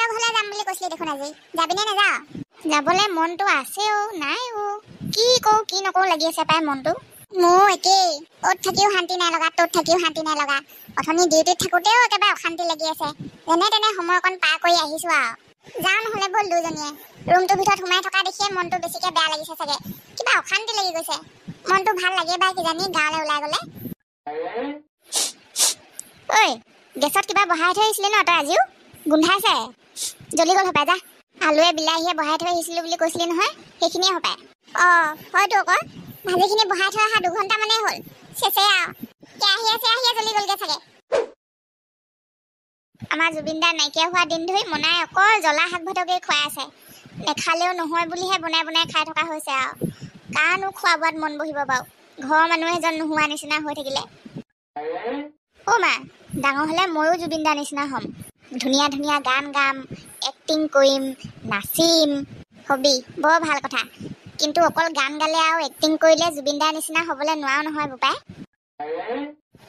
খুৰাহঁতৰ ঘৰলৈ যাম বুলি কৈছিলি দেখোন আজি যাবিনে নাযাওঁ যাবলৈ মনটো আছেও নাইও কি কওঁ কি নকওঁ লাগি আছে পাই মনটো মোৰ একেই অত থাকিও শান্তি নাই লগা তত থাকিও শান্তি নাই লগা অথনি ডিউটিত থাকোঁতেও একেবাৰে অশান্তি লাগি আছে যেনে তেনে সময় অকণ পাৰ কৰি আহিছোঁ আৰু যাওঁ নহ'লে ব'ল দুজনীয়ে ৰুমটোৰ ভিতৰত সোমাই থকা দেখিয়ে মনটো বেছিকৈ বেয়া লাগিছে চাগে কিবা অশান্তি লাগি গৈছে মনটো ভাল লাগে বা কিজানি গাঁৱলৈ ওলাই গ'লে ঐ গেছত কিবা বহাই থৈ আহিছিলে ন তই আজিও গোন্ধাইছে জ্বলি গ'ল হপাই যা আলুৱে বিলাহীয়ে বহাই থৈ আহিছিলোঁ বুলি কৈছিলি নহয় সেইখিনিয়ে হপাই হয়তো আকৌ ভাজিখিনি বহাই থৈ অহা 2 ঘণ্টামানেই হ'ল চেচে আৰু কেৰাহীয়ে জ্বলি গ'লগৈ চাগে আমাৰ জুবিনদাৰ নাইকিয়া হোৱা দিন ধৰি মনাই অকল জ্বলা শাক ভাতকেই খুৱাই আছে নেখালেও নহয় বুলিহে বনাই বনাই খাই থকা হৈছে আৰু কাৰনো খোৱা বোৱাত মন বহিব বাৰু ঘৰৰ মানুহ এজন নোহোৱা নিচিনা হৈ থাকিলে মা ডাঙৰ হ'লে ময়ো জুবিনদাৰ নিচিনা হ'ম ধুনীয়া ধুনীয়া গান গাম এক্টিং কৰিম নাচিম হবি বৰ ভাল কথা কিন্তু অকল গান গালে আৰু এক্টিং কৰিলে জুবিনদাৰ নিচিনা হ'বলৈ নোৱাৰো নহয় বোপাই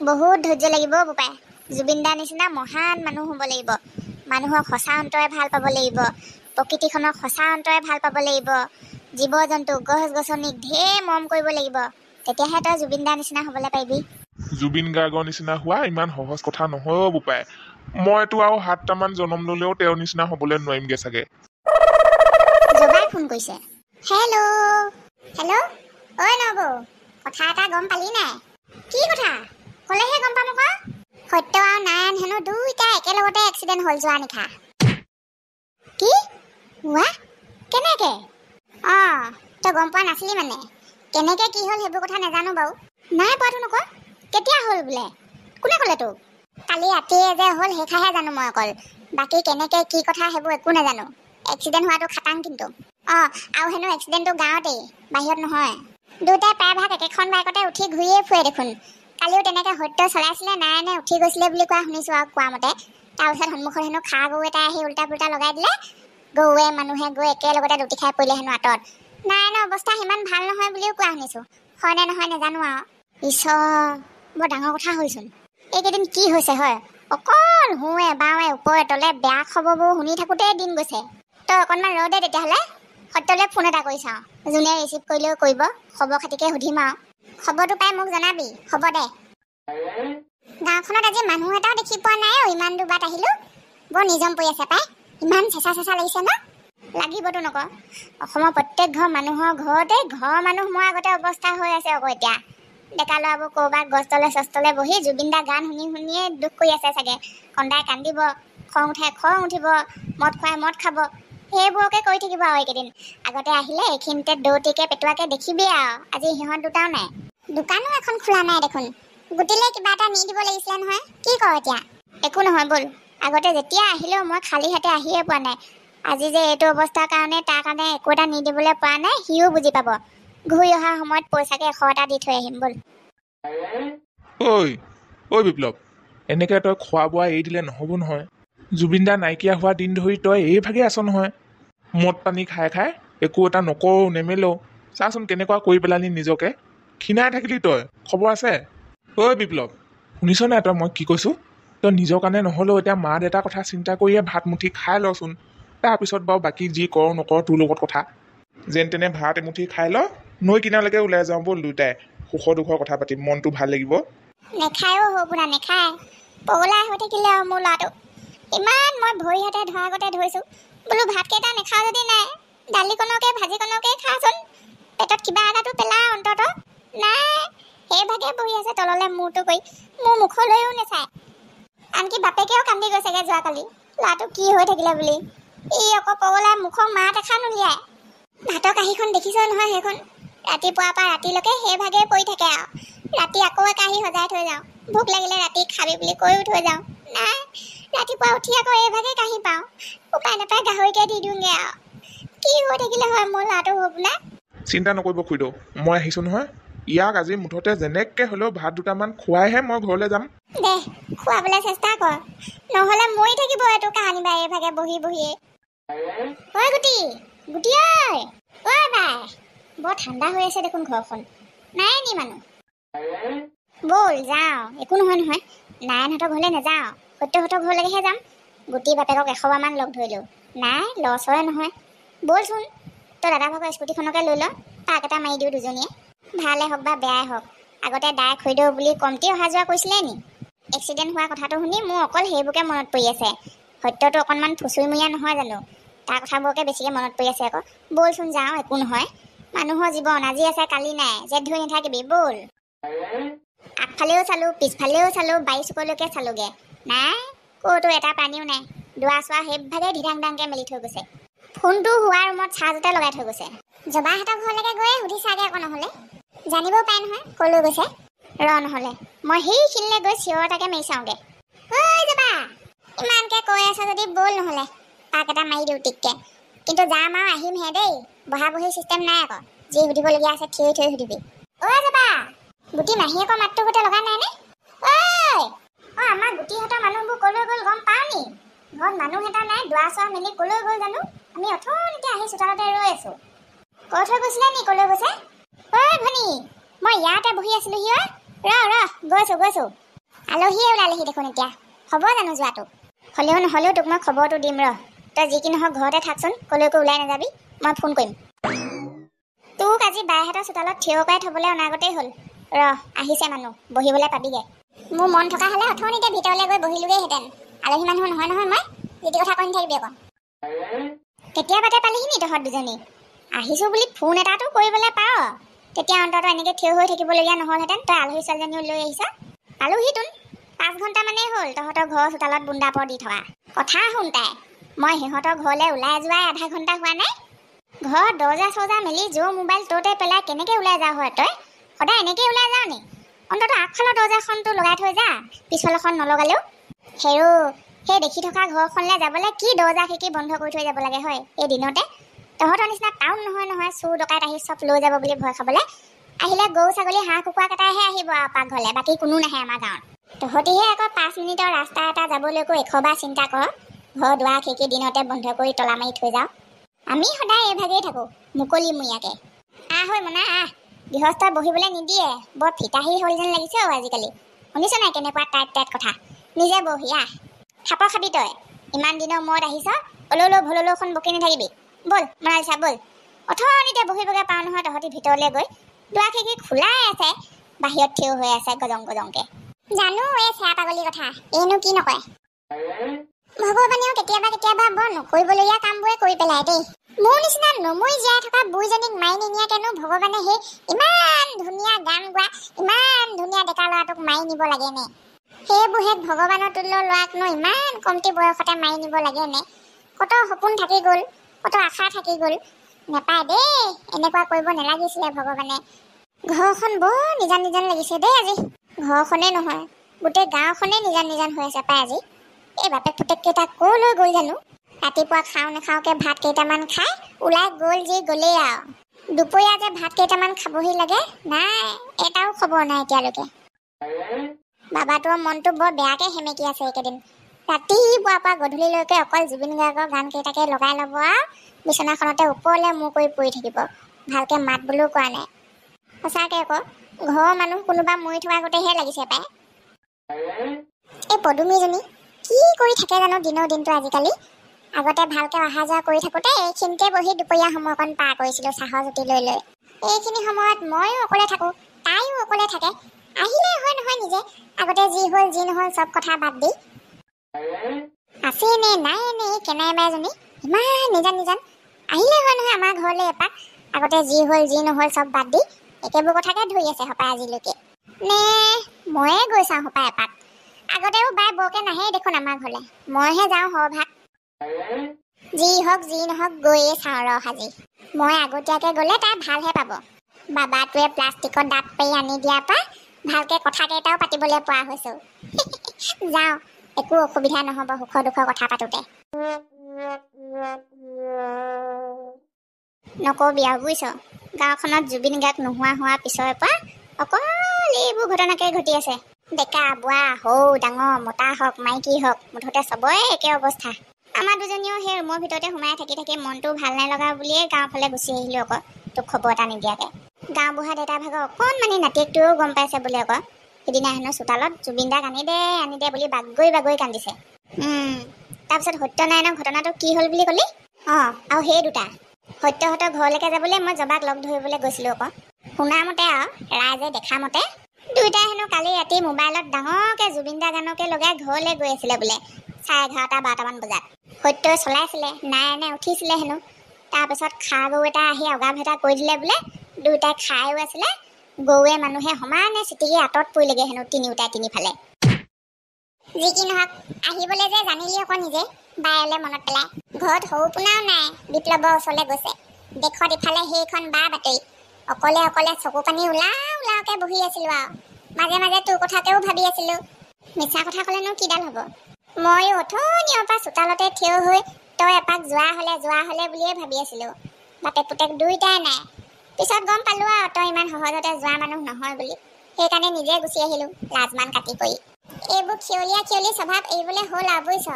বহুত ধৈৰ্য লাগিব বোপাই জুবিনদাৰ নিচিনা মহান মানুহ হ'ব লাগিব মানুহক সঁচা অন্তৰে ভাল পাব লাগিব প্ৰকৃতিখনক সঁচা অন্তৰে ভাল পাব লাগিব জীৱ জন্তু গছ গছনিক ঢেৰ মৰম কৰিব লাগিব তেতিয়াহে তই জুবিনদাৰ নিচিনা হ'বলৈ পাৰিবি জুবিন গাৰ্গৰ নিচিনা হোৱা ইমান সহজ কথা নহয় বোপাই মইতো আৰু 7টামান জনম ল'লেও তেওঁৰ নিচিনা হ'বলৈ নোৱাৰিমগে চাগে জবাই ফোন কৰিছে হেল্ল' ঐ নবৌ কথা এটা গম পালি নাই কি কথা ক'লেহে গম পাম আকৌ সত্য আৰু নাৰায়ণ হেনো দুইটা একেলগতে এক্সিডেণ্ট হ'ল যোৱা নিশা কি হোৱা কেনেকে তই গম পোৱা নাছিলি মানে কেনেকে কি হ'ল সেইবোৰ কথা নাজানো বাৰু নাই পোৱাতো নকওঁ কেতিয়া হ'ল বোলে কোনে ক'লে তোক কালি ৰাতিয়ে যে হ'ল সেইখাহে জানো মই অকল বাকী কেনেকে কি কথা সেইবোৰ একো নাজানো এক্সিডেণ্ট হোৱাটো খাটাং কিন্তু আৰু হেনো এক্সিডেণ্টটো গাঁৱতেই বাহিৰত নহয় দুটাই প্ৰায়ভাগ একেখন বাইকতে উঠি ঘূৰিয়ে ফুৰে দেখোন কালিও তেনেকে সত্য চলাইছিলে নাৰায়ণে উঠি গৈছিলে বুলি কোৱা শুনিছোঁ আৰু কোৱা মতে তাৰপিছত সন্মুখত হেনো খা গৰু এটাই আহি উল্টা পুল্টা লগাই দিলে গৰুৱে মানুহে গৈ একেলগতে লুটি খাই পৰিলে হেনো আঁতৰত নাৰায়ণৰ অৱস্থা সিমান ভাল নহয় বুলিও কোৱা শুনিছোঁ হয় নে নহয় নাজানো আৰু ঈশ্বৰ বৰ ডাঙৰ কথা হ'লচোন এইকেইদিন কি হৈছে হয় অকল হুৱে বাৱে ওপৰে তলে বেয়া খবৰবোৰ শুনি থাকোঁতেই দিন গৈছে তই অকণমান ৰ দে তেতিয়াহ'লে সত্যলৈ ফোন এটা কৰি চাওঁ যোনে ৰিচিভ কৰিলেও কৰিব খবৰ খাতিকে সুধিম আৰু খবৰটো পাই মোক জনাবি হ'ব দে গাঁওখনত আজি মানুহ এটাও দেখি পোৱা নাই ইমান দুবাত আহিলোঁ বৰ নিজম পৰি আছে পাই ইমান চেঁচা লাগিছে ন লাগিবতো নকওঁ অসমৰ প্ৰত্যেক ঘৰ মানুহৰ ঘৰতে ঘৰৰ মানুহ মই আগতে অৱস্থা হৈ আছে আকৌ এতিয়া ডেকা ল'ৰাবোৰ ক'ৰবাত গছতলে চছতলে বহি জুবিনদা গান শুনিয়ে দুখ কৰি আছে চাগে কন্দাই কান্দিব খং উঠে খং উঠিব মদ খুৱাই মদ খাব সেইবোৰকে কৰি থাকিব আৰু এইকেইদিন আগতে আহিলে এইখিনিতে দৌতিকে পেটুৱাকে দেখিবি আৰু আজি সিহঁত দুটাও নাই দোকানো এখন খোলা নাই দেখোন গুটিলে কিবা এটা নি দিব লাগিছিলে নহয় কি কৰ এতিয়া একো নহয় ব'ল আগতে যেতিয়া আহিলেও মই খালী হাতে আহিয়ে পোৱা নাই আজি যে এইটো অৱস্থাৰ কাৰণে তাৰ কাৰণে একো এটা নি দিবলৈ পোৱা নাই সিও বুজি পাব ঘূৰি অহা সময়ত পইচাকে 100 এটা দি থৈ আহিম ব'ল ঐ বিপ্লৱ এনেকে তই খোৱা বোৱা এৰি দিলে নহ'ব নহয় জুবিনদা নাইকিয়া হোৱা দিন ধৰি তই এইভাগে আছ নহয় মদ পানী খাই খাই একো এটা নকৰো নেমেলো চাচোন কেনেকুৱা কৰি পেলালি নিজকে ক্ষীণাই থাকিলি তই খবৰ আছে ঐ বিপ্লৱ শুনিছ নাই তই মই কি কৈছোঁ তই নিজৰ কাৰণে নহ'লেও এতিয়া মা দেউতাৰ কথা চিন্তা কৰিয়ে ভাত মুঠি খাই লচোন তাৰপিছত বাৰু বাকী যি কৰ নকৰ তোৰ লগত কথা যেন তেনে ভাত এমুঠি খাই ল নৈ কিনালৈকে ওলাই যাওঁ ব'ল দুয়োটাই সুখ দুখৰ কথা পাতিম মনটো ভাল লাগিব নেখায়ো হবুনা নেখায় পগলা হৈ থাকিলে আৰু মোৰ ল'ৰাটো ইমান মই ভৰি হাতে ধৰা আগতে ধৰিছোঁ বোলো ভাতকেইটা নেখাওঁ যদি নাই দালিকণকে ভাজিকণকে খাচোন পেটত কিবা এটাতো পেলা অন্তত নাই সেইভাগে বহি আছে তললৈ মূৰটো কৰি মোৰ মুখলৈও নেচায় আনকি বাপেকেও কান্দি গৈছেগৈ যোৱাকালি ল'ৰাটো কি হৈ থাকিলে বুলি ই আকৌ পগলাই মুখৰ মাত এখন উলিয়াই ভাতৰ কাঁহীখন দেখিছ নহয় সেইখন ৰাতিপুৱাৰ পৰা ৰাতিলৈকে সেইভাগে পৰি থাকে আৰু ৰাতি আকৌ কাঁহী সজাই থৈ যাওঁ ভোক লাগিলে ৰাতি খাবি বুলি কৈও থৈ যাওঁ নাই ৰাতিপুৱা উঠি আকৌ এইভাগে কাঁহী পাওঁ উপায় নাপায় গাহৰিকে দি দিওঁগৈ আৰু কি হৈ থাকিলে হয় মোৰ ল'ৰাটো হ'ব না চিন্তা নকৰিব খুইদেউ মই আহিছোঁ নহয় ইয়াক আজি মুঠতে যেনেকৈ হ'লেও ভাত দুটামান খুৱাইহে মই ঘৰলৈ যাম দে খুৱাবলৈ চেষ্টা কৰ নহ'লে মৰি থাকিব এইটো কাহানি বাই এইভাগে বহি বহিয়ে ঐ গুটি ঐ বাই বৰ ঠাণ্ডা হৈ আছে দেখোন ঘৰখন নাই নি মানুহ ব'ল যাওঁ একো নহয় নাৰায়ণহঁতৰ ঘৰলৈ নাযাওঁ সত্যহঁতৰ ঘৰলৈকেহে যাম গুটি বাপেকক 100বাৰমান লগ ধৰিলোঁ, নাই লছ হয় নহয়। ব'লচোন তই দাদা ভাগৰ স্কুটিখনকে লৈ ল, পাক এটা মাৰি দিওঁ দুজনীয়ে। ভালে হওক বা বেয়াই হওক, আগতে দাই খৰিদৌ বুলি কমটি অহা যোৱা কৰিছিলে নি? এক্সিডেণ্ট হোৱা কথাটো শুনি মোৰ অকল সেইবোৰকে মনত পৰি আছে। সত্যটো অকণমান ফুচুৰিমূৰীয়া নহয় জানো? তাৰ কথাবোৰকে বেছিকৈ মনত পৰি আছে আকৌ। ব'লচোন যাওঁ, একো নহয়। মানুহৰ জীৱন আজি আছে কালি নাই, জেদ ধৰি নাথাকিবি, ব'ল। আগফালেও চালোঁ, পিছফালেও চালোঁ, বাৰী চুকলৈকে চালোঁগৈ, নাই ক'তো এটা প্ৰাণীও নাই। দুৱাৰ চোৱা সেইভাগে ধিদাং দাংকৈ মেলি থৈ গৈছে। ফোনটো হোৱা ৰুমত চাৰ্জতে লগাই থৈ গৈছে। জবাহঁতৰ ঘৰলৈকে গৈয়ে সুধি চাগে আকৌ নহ'লে, জানিবও পাৰে নহয় ক'লৈ গৈছে। নহ'লে মই সেইখিনিলৈ গৈ চিঞৰ এটাকে মাৰি চাওঁগৈ। ঐ জবা, ইমানকৈ কৈ আছা যদি ব'ল নহ'লে পাক এটা মাৰি দিওঁ টিককৈ। কিন্তু যাম আৰু আহিমহে দেই, বহা বহি চিষ্টেম নাই আকৌ। যি সুধিবলগীয়া আছে থিয় থিয় সুধিবি। ঐ জবা, গুটি মাহীয়েকৰ মাতটো গোটেই লগা নাইনে? ঐ আমাৰ গুটিহঁতৰ মানুহবোৰ ক'লৈ গ'ল গম পাওঁ নি? ঘৰত মানুহ এটা নাই, দুৱাৰ চোৱা মেলি ক'লৈ গ'ল জানো? আমি অথনিতে আহি চোতালতে ৰৈ আছোঁ। কৈ থৈ গৈছিলে নি ক'লৈ গৈছে? ঐ ভনী, মই ইয়াতে বহি আছিলোঁ সি। গৈছোঁ। আলহীয়ে ওলালেহি দেখোন এতিয়া। হ'ব জানো যোৱাটো? হ'লেও নহ'লেও তোক মই খবৰটো দিম ৰ। তই যি কি নহওক ঘৰতে থাকচোন, ক'লৈকো ওলাই নাযাবি, মই ফোন কৰিম। তোক আজি বাইহঁতৰ চোতালত থিয় কৰাই থ'বলৈ অনাগতেই হ'ল। আহিছে মানুহ, বহিবলৈ পাবিগৈ। মোৰ মন থকা হ'লে অথনিতে ভিতৰলৈ গৈ বহিলোগৈহেঁতেন। আলহী মানুহ নহয় মই, যিটি কথা কৈ নাথাকিবি আকৌ। কেতিয়াবাতে পালিহি নি তহঁত দুজনী? আহিছোঁ বুলি ফোন এটাটো কৰিবলৈ পাৰ, তেতিয়া অন্ততঃ এনেকৈ থিয় হৈ থাকিবলগীয়া নহ'লহেঁতেন। তই আলহী ছোৱালীজনীও লৈ আহিছ। পালোহিতোন, 5 ঘণ্টামানেই হ'ল তহঁতৰ ঘৰৰ চোতালত বুন্দাপৰ দি থকা। কথা শুন তাই, মই সিহঁতৰ ঘৰলৈ ওলাই যোৱাই আধা ঘণ্টা হোৱা নাই। ঘৰত দৰ্জা চৰ্জা মেলি মোবাইল ত'তে পেলাই কেনেকৈ ওলাই যাওঁ হয় তই? সদায় এনেকৈ ওলাই যাওঁ নি? অন্ততঃ আগফালৰ দৰ্জাখনটো লগাই থৈ যা, পিছফালৰখন নলগালেও। সেই দেখি থকা ঘৰখনলৈ যাবলৈ কি দৰ্জা খিৰিকী বন্ধ কৰি থৈ যাব লাগে হয় এই দিনতে? তহঁতৰ নিচিনা টাউন নহয়, চোৰ ডকাইত আহি চব লৈ যাব বুলি ভয় খাবলৈ। আহিলে গৰু ছাগলী হাঁহ কুকুৰা কেইটাহে আহিব আৰু পাকঘৰলৈ, বাকী কোনো নাহে আমাৰ গাঁৱত। তহঁতিহে আকৌ 5 মিনিটৰ ৰাস্তা এটা যাবলৈকো 100বাৰ চিন্তা কৰ। ঘৰ দুৱাৰ খিৰিকী দিনতে বন্ধ কৰি তলা মাৰি থৈ যাওঁ। আমি সদায় এইভাগেই থাকোঁ, মুকলিমূৰীয়াকৈ। হৈ মনা গৃহস্থই বহিবলৈ নিদিয়ে, বৰ ফিতাহী হ'ল যেন লাগিছে আজিকালি। শুনিছ নাই কেনেকুৱা টাইট কথা? নিজে বহি থাপৰ খাবি তই। ইমান দিনৰ মূৰত আহিছ, অলৌ ভলৌখন বকি নাথাকিবি। ব'ল মনালিছা ব'ল। অথনিতে বহিবগৈ পাওঁ নহয় তহঁতি ভিতৰলৈ গৈ। দুৱাৰ খিৰিকী খোলাই আছে, বাহিৰত থিয় হৈ আছে গজংকৈ। জানো এই চেয়া পাগলী কথা, এইনো কি নকয়। ভগৱানেও কেতিয়াবা বৰ নকৰিবলগীয়া কামবোৰে কৰি পেলাই দেই। মোৰ নিচিনা নমৰি জীয়াই থকা বুঢ়ীজনীক মাৰি নিনিয়াকেনো ভগৱানে সেই ইমান ধুনীয়া গান গোৱা, ইমান ধুনীয়া ডেকা ল'ৰাটোক মাৰি নিব লাগে নে? সেইবোৰ ভগৱানৰ তুল্য ল'ৰাকনো ইমান কমটি বয়সতে মাৰি নিব লাগে নে? কত সপোন থাকি গ'ল, কত আশা থাকি গ'ল। নেপায় দেই, এনেকুৱা কৰিব নালাগিছিলে ভগৱানে। ঘৰখন বৰ নিজান লাগিছে দেই আজি। ঘৰখনেই নহয়, গোটেই গাঁওখনেই নিজান হৈ আছে পাই আজি। এই বাপেক পুতেককেইটা ক'লৈ গ'ল জানো? ৰাতিপুৱা খাওঁ নাখাওঁকৈ ভাত কেইটামান খাই ওলাই গ'ল যি গ'লেই আৰু। দুপৰীয়া যে ভাত কেইটামান খাবহি লাগে, নাই এটাও খবৰ নাই এতিয়ালৈকে। বাবাটোৰ মনটো বৰ বেয়াকৈ সেমেকি আছে এইকেইদিন। ৰাতিপুৱাৰ পৰা গধূলিলৈকে অকল জুবিন গাৰ্গৰ গান কেইটাকে লগাই ল'ব আৰু বিচনাখনতে ওপৰলৈ মূৰ কৰি পৰি থাকিব। ভালকৈ মাত বোলো কৰা নাই। সঁচাকৈ আকৌ ঘৰৰ মানুহ কোনোবা মৰি থকা গোটেইহে লাগিছে পায়। এই পদুমীজনী কি কৰি থাকে জানো দিনৰ দিনটো আজিকালি? আগতে ভালকৈ অহা যোৱা কৰি থাকোঁতে এইখিনিতে বহি দুপৰীয়া সময়কণ পাৰ কৰিছিলোঁ চাহৰ জুতি লৈ। এইখিনি সময়ত ময়ো অকলে থাকোঁ, তাইও অকলে থাকে। আহিলে হয় নহয় নিজে, আগতে যি হ'ল যি নহ'ল চব কথা বাদ দি। আছে নে নাই নে কেনাই বাইজনী ইমান নিজান আহিলে হয় নহয় আমাৰ ঘৰলৈ এপাক। আগতে যি হ'ল যি নহ'ল চব বাদ দি একেবোৰ কথাকে ধৰি আছে সপাই আজিলৈকে। নে ময়ে গৈ চাওঁ সপাই এপাক। আগতেও বাই বৰকে নাহে দেখোন আমাৰ ঘৰলৈ, মইহে যাওঁ সৰভাগ। যি হওক যি নহওক গৈয়ে চাওঁ আজি। মই আগতীয়াকৈ গ'লে তাই ভালহে পাব। বাবাটোৱে প্লাষ্টিকৰ দাঁত পাৰি আনি দিয়াৰ পৰা ভালকৈ কথা কেইটাও পাতিবলৈ পোৱা হৈছোঁ। যাওঁ, একো অসুবিধা নহ'ব সুখ দুখৰ কথা পাতোঁতে। নকবি আৰু বুজিছ, গাঁওখনত জুবিন গাৰ্গ নোহোৱা হোৱাৰ পিছৰে পৰা অকল এইবোৰ ঘটনাকে ঘটি আছে। ডেকা বুঢ়া সৰু ডাঙৰ মতা হওক মাইকী হওক মুঠতে চবৰে একে অৱস্থা। আমাৰ দুজনীও সেই ৰুমৰ ভিতৰতে সোমাই থাকি মনটো ভাল নাই লগা বুলিয়ে গাঁৱৰ ফালে গুচি আহিলোঁ আকৌ, তোক খবৰ এটা নিদিয়াকৈ। গাঁওবুঢ়া দেউতা ভাগৰ অকণমানি নাতিয়েকটোৱেও গম পাইছে বোলে আকৌ। সিদিনা হেনো চোতালত জুবিন দাক আনি দে বুলি বাগৰি কান্দিছে। তাৰপিছত সত্যনাৰায়ণৰ ঘটনাটো কি হ'ল বুলি ক'লি? আৰু সেই দুটা সত্যহঁতৰ ঘৰলৈকে যাবলৈ মই জবাক লগ ধৰিবলৈ গৈছিলোঁ আকৌ। শুনা মতে আৰু ৰাইজে দেখা মতে দুইটাই হেনো কালি ৰাতি মোবাইলত ডাঙৰকৈ জুবিনদা গানকে লগাই ঘৰলৈ গৈ আছিলে বোলে 11:30-12টামান বজাত। সত্যই চলাইছিলে, নাৰায়ণে উঠিছিলে হেনো। তাৰপিছত খাৰ গৰু এটা আহি অগা ভেটা কৰি দিলে বোলে। দুইটাই খাইও আছিলে, গৰুৱে মানুহে সমানে চিটিকি আঁতৰত পৰিলেগৈ হেনো তিনিওটাই তিনিফালে। যি কি নহওক আহিবলৈ যে জানিলি আকৌ নিজে বায়লৈ মনত পেলাই। ঘৰত সৰু পোনাও নাই, বিপ্লৱৰ ওচৰলৈ গৈছে। দেশত ইফালে সেইখন বা বাতৰি অকলে অকলে চকু পানী ওলাওকে বহি আছিলো আৰু মাজে মাজে তোৰ কথাকেও ভাবি আছিলো। মিছা কথা ক'লেনো কিডাল হ'ব? ময়ো অথনিৰ পৰা চোতালতে থিয় হৈ তই এপাক যোৱা হ'লে বুলিয়ে ভাবি আছিলো। বাপেক পুতেক দুইটাই নাই। পিছত গম পালো আৰু তই ইমান সহজতে যোৱা মানুহ নহয় বুলি। সেইকাৰণে নিজে গুচি আহিলো লাজমান কাটি কৰি। এইবোৰ খিয়লি স্বভাৱ এৰিবলৈ হ'ল আৰু বুজিছ।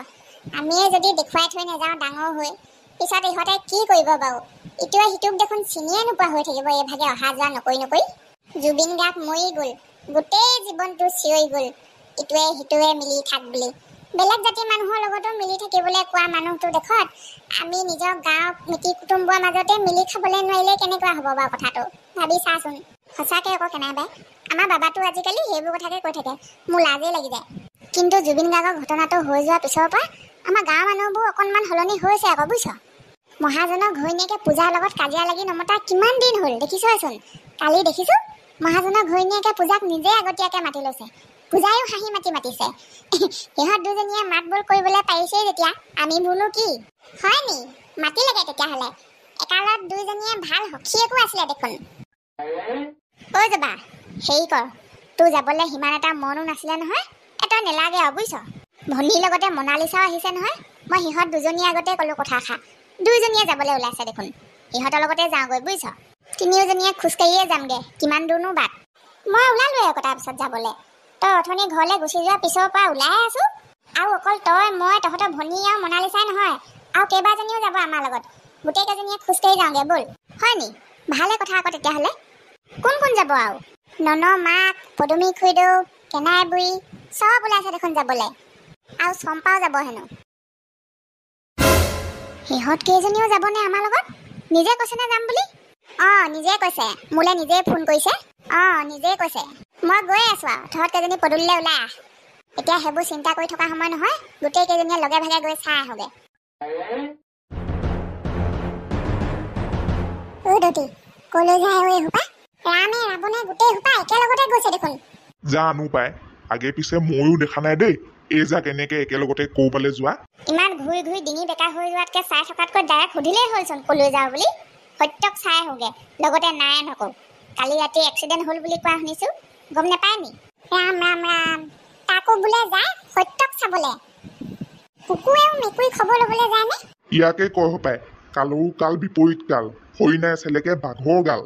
আমিয়ে যদি দেখুৱাই থৈ নাযাওঁ ডাঙৰ হৈ, পিছত ইহঁতে কি কৰিব বাৰু? ইটোৱে সিটোক দেখোন চিনিয়ে নোপোৱা হৈ থাকিব এইভাগে অহা যোৱা নকৰি। জুবিন গাৰ্গ মৰি গ'ল, গোটেই জীৱনটো চিঞৰি গ'ল ইটোৱে সিটোৱে মিলি থাক বুলি। বেলেগ জাতিৰ মানুহৰ লগতো মিলি থাকিবলৈ কোৱা মানুহটো দেখত আমি নিজৰ গাঁৱৰ মিতিৰ কুটুম্বৰ মাজতে মিলি খাবলৈ নোৱাৰিলে কেনেকুৱা হ'ব বাৰু কথাটো? ভাবি চাচোন। সঁচাকৈ আকৌ কেনেবাই আমাৰ বাবাটো আজিকালি সেইবোৰ কথাকে কৈ থাকে, মোৰ লাজেই লাগি যায়। কিন্তু জুবিন গাৰ্গৰ ঘটনাটো হৈ যোৱাৰ পিছৰ পৰা আমাৰ গাঁৱৰ মানুহবোৰ অকণমান সলনি হৈছে আকৌ বুজিছ। মহাজনৰ ঘৈণীয়েকে পূজাৰ লগত কাজিয়া লাগি নমতা কিমান দিন হ'ল দেখিছচোন। কালি দেখিছোঁ মহাজনৰ ঘৈণীয়েকে পূজাক নিজে আগতীয়াকৈ মাতি লৈছে। পূজায়ো হাঁহি মাতিছে। সিহঁত দুজনীয়ে মাত বোল কৰিবলৈ পাৰিছেই যেতিয়া আমিবোৰনো কি হয় নি? মাতিলেগে তেতিয়াহ'লে। একালত দুইজনীয়ে ভাল সখীয়েকো আছিলে দেখোন। ঐ যাবা হেৰি কৰ, তোৰ যাবলৈ সিমান এটা মনো নাছিলে নহয়। তই নেলাগে আৰু বুজিছ। ভনীৰ লগতে মনালিছাও আহিছে নহয়। মই সিহঁত দুজনীৰ আগতে ক'লো কথাষা। দুইজনীয়ে যাবলৈ ওলাইছে দেখোন। সিহঁতৰ লগতে যাওঁগৈ বুজিছ। তিনিওজনীয়ে খোজকাঢ়িয়ে যামগৈ, কিমান দূৰনো বাট। মই ওলালোৱে আকৌ তাৰপিছত যাবলৈ। তই অথনি ঘৰলৈ গুচি যোৱাৰ পিছৰ পৰা ওলাই আছো। আৰু অকল তই মই তহঁতৰ ভনী আৰু মনালিছাই নহয়, আৰু কেইবাজনীও যাব আমাৰ লগত। গোটেইকেইজনীয়ে খোজকাঢ়ি যাওঁগৈ ব'ল। হয় নি? ভালে কথা আকৌ তেতিয়াহ'লে। কোন কোন যাব আৰু? নন মাক, পদুমী খুৰীদেউ, কেনাই বুঢ়ী চব ওলাইছে দেখোন যাবলৈ। আৰু চম্পাও যাব হেনো। সিহঁত কেইজনীও যাবনে আমাৰ লগত? নিজে কৈছেনে যাম বুলি? নিজে কৈছে, মোলৈ নিজেই ফোন কৰিছে। নিজেই কৈছে। মই গৈ আছো আৰু তহঁত কেইজনী পদূলিলৈ ওলাই আহ। এতিয়া সেইবোৰ চিন্তা কৰি থকা সময় নহয়, গোটেই কেইজনীয়ে লগে ভাগে গৈ চাই আহোগে। কলৈ যায় ঐ সোপা? ৰামে ৰাৱণে গোটেই সোপা একেলগতে গৈছে দেখোন। জানো পাই, আগে পিছে ময়ো দেখা নাই দেই এই যা কেনেকে একেলগতে ক'ৰবালৈ যোৱা। ইমান ঘূৰি ঘূৰি ডিঙি বেকা হৈ যোৱাতকৈ চাই থকাতকৈ ডাইৰেক্ট সুধিলেই হ'লচোন কলৈ যাওঁ বুলি। সত্যক চাই আহোগে, লগতে নাৰায়ণকো। কালি ৰাতি এক্সিডেণ্ট হ'ল বুলি কোৱা শুনিছোঁ, গম নাপায় নি? ৰাম ৰাম ৰাম, তাকো বোলে যায় সত্যক চাবলৈ। কুকুৰেও মেকুৰী খবৰ ল'বলৈ যায়নে? ইয়াকে কয় পায় কালৰো কাল বিপৰীত কাল, হৰিণাই চেলেকে বাঘৰ গাল।